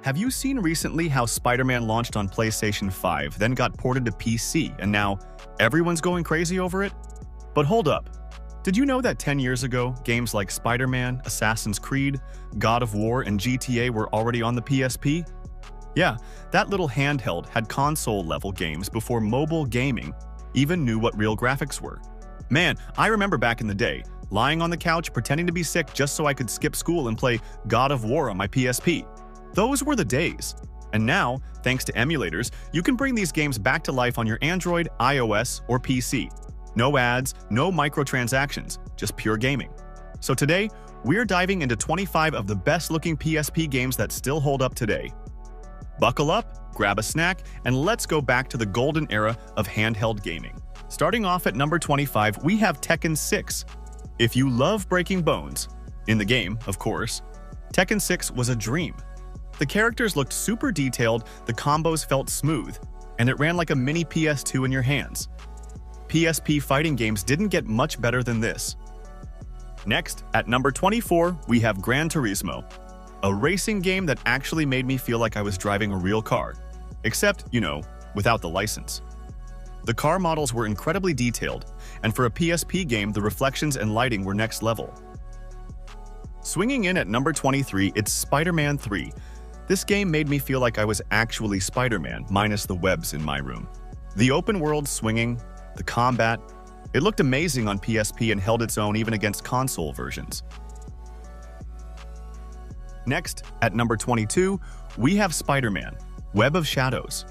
Have you seen recently how Spider-Man launched on PlayStation 5, then got ported to PC, and now everyone's going crazy over it? But hold up. Did you know that 10 years ago, games like Spider-Man, Assassin's Creed, God of War, and GTA were already on the PSP? Yeah, that little handheld had console-level games before mobile gaming even knew what real graphics were. Man, I remember back in the day, lying on the couch pretending to be sick just so I could skip school and play God of War on my PSP. Those were the days. And now, thanks to emulators, you can bring these games back to life on your Android, iOS, or PC. No ads, no microtransactions, just pure gaming. So today, we're diving into 25 of the best-looking PSP games that still hold up today. Buckle up, grab a snack, and let's go back to the golden era of handheld gaming. Starting off at number 25, we have Tekken 6. If you love breaking bones, in the game, of course, Tekken 6 was a dream. The characters looked super detailed, the combos felt smooth, and it ran like a mini PS2 in your hands. PSP fighting games didn't get much better than this. Next, at number 24, we have Gran Turismo, a racing game that actually made me feel like I was driving a real car. Except, without the license. The car models were incredibly detailed, and for a PSP game, the reflections and lighting were next level. Swinging in at number 23, it's Spider-Man 3. This game made me feel like I was actually Spider-Man, minus the webs in my room. The open world swinging, the combat, it looked amazing on PSP and held its own even against console versions. Next, at number 22, we have Spider-Man, Web of Shadows.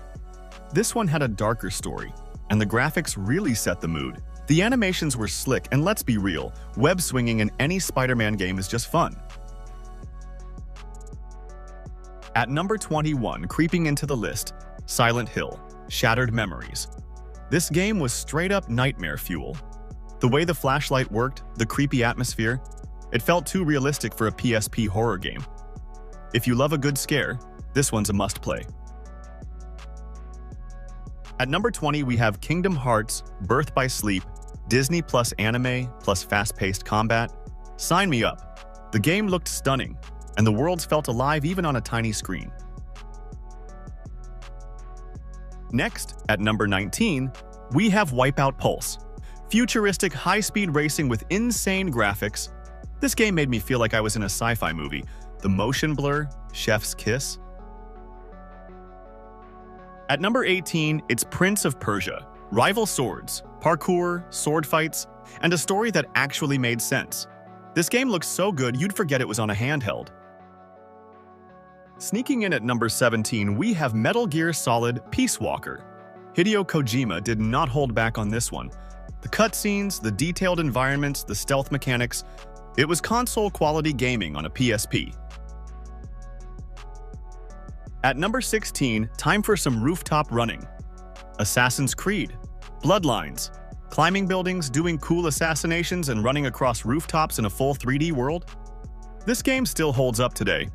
This one had a darker story, and the graphics really set the mood. The animations were slick, and let's be real, web swinging in any Spider-Man game is just fun. At number 21, creeping into the list, Silent Hill, Shattered Memories. This game was straight-up nightmare fuel. The way the flashlight worked, the creepy atmosphere, it felt too realistic for a PSP horror game. If you love a good scare, this one's a must-play. At number 20, we have Kingdom Hearts, Birth by Sleep, Disney plus anime plus fast-paced combat. Sign me up. The game looked stunning, and the worlds felt alive even on a tiny screen. Next, at number 19, we have Wipeout Pulse, futuristic high-speed racing with insane graphics. This game made me feel like I was in a sci-fi movie. The motion blur, chef's kiss. At number 18, it's Prince of Persia, rival swords, parkour, sword fights, and a story that actually made sense. This game looks so good you'd forget it was on a handheld. Sneaking in at number 17, we have Metal Gear Solid Peace Walker. Hideo Kojima did not hold back on this one. The cutscenes, the detailed environments, the stealth mechanics, it was console-quality gaming on a PSP. At number 16, time for some rooftop running. Assassin's Creed, Bloodlines, climbing buildings, doing cool assassinations, and running across rooftops in a full 3D world. This game still holds up today.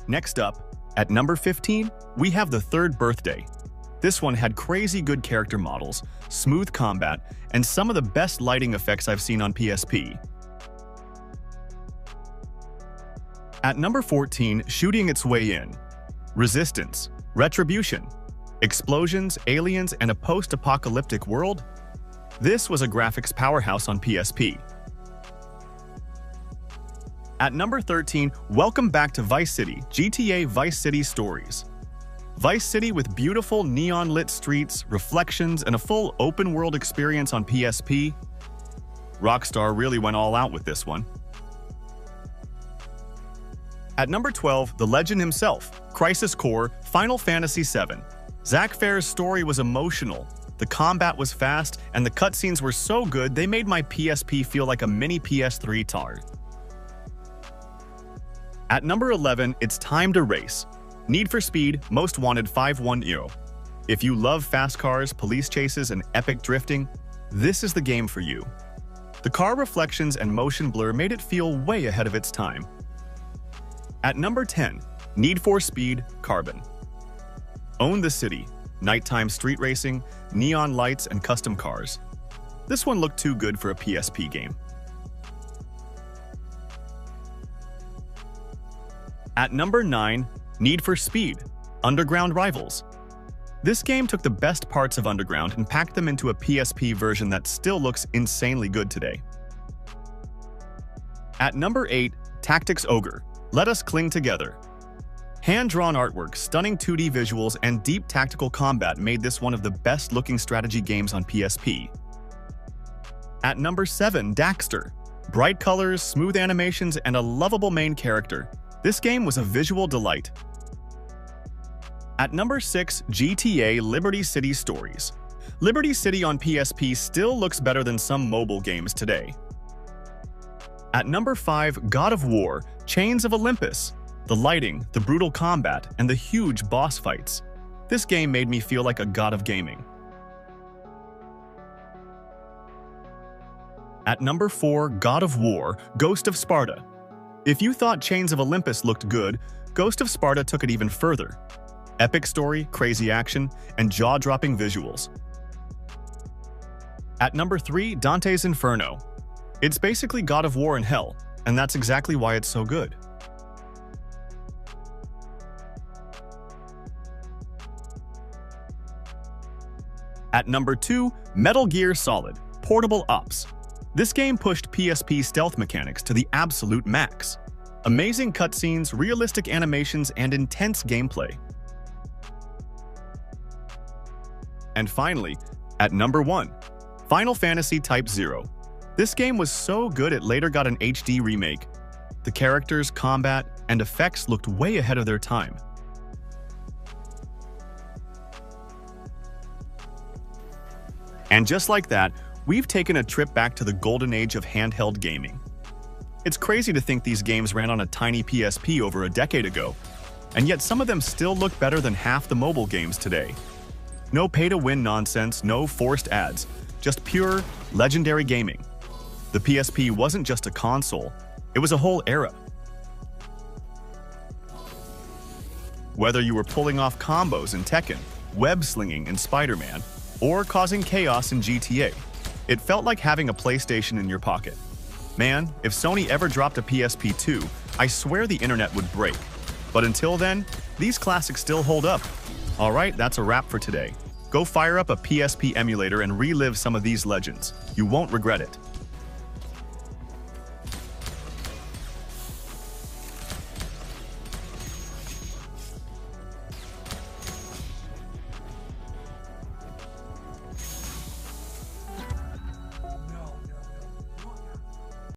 Next up, at number 15, we have The Third Birthday. This one had crazy good character models, smooth combat, and some of the best lighting effects I've seen on PSP. At number 14, shooting its way in, Resistance, Retribution, explosions, aliens, and a post-apocalyptic world. This was a graphics powerhouse on PSP. At number 13, welcome back to Vice City, GTA Vice City Stories. Vice City with beautiful neon-lit streets, reflections, and a full open-world experience on PSP. Rockstar really went all out with this one. At number 12, the legend himself, Crisis Core, Final Fantasy VII. Zack Fair's story was emotional, the combat was fast, and the cutscenes were so good they made my PSP feel like a mini PS3 tar. At number 11, it's time to race. Need for Speed, Most Wanted 510. If you love fast cars, police chases, and epic drifting, this is the game for you. The car reflections and motion blur made it feel way ahead of its time. At number 10, Need for Speed Carbon. Own the city, nighttime street racing, neon lights, and custom cars. This one looked too good for a PSP game. At number 9, Need for Speed, Underground Rivals. This game took the best parts of Underground and packed them into a PSP version that still looks insanely good today. At number 8, Tactics Ogre, Let Us Cling Together. Hand-drawn artwork, stunning 2D visuals, and deep tactical combat made this one of the best-looking strategy games on PSP. At number 7, Daxter. Bright colors, smooth animations, and a lovable main character. This game was a visual delight. At number 6, GTA Liberty City Stories. Liberty City on PSP still looks better than some mobile games today. At number 5, God of War, Chains of Olympus. The lighting, the brutal combat, and the huge boss fights. This game made me feel like a god of gaming. At number 4, God of War, Ghost of Sparta. If you thought Chains of Olympus looked good, Ghost of Sparta took it even further. Epic story, crazy action, and jaw-dropping visuals. At number 3, Dante's Inferno. It's basically God of War in hell, and that's exactly why it's so good. At number 2, Metal Gear Solid, Portable Ops. This game pushed PSP stealth mechanics to the absolute max. Amazing cutscenes, realistic animations, and intense gameplay. And finally, at number 1, Final Fantasy Type 0. This game was so good it later got an HD remake. The characters, combat, and effects looked way ahead of their time. And just like that, we've taken a trip back to the golden age of handheld gaming. It's crazy to think these games ran on a tiny PSP over a decade ago, and yet some of them still look better than half the mobile games today. No pay-to-win nonsense, no forced ads, just pure, legendary gaming. The PSP wasn't just a console, it was a whole era. Whether you were pulling off combos in Tekken, web-slinging in Spider-Man, or causing chaos in GTA, it felt like having a PlayStation in your pocket. Man, if Sony ever dropped a PSP2, I swear the internet would break. But until then, these classics still hold up. Alright, that's a wrap for today. Go fire up a PSP emulator and relive some of these legends. You won't regret it.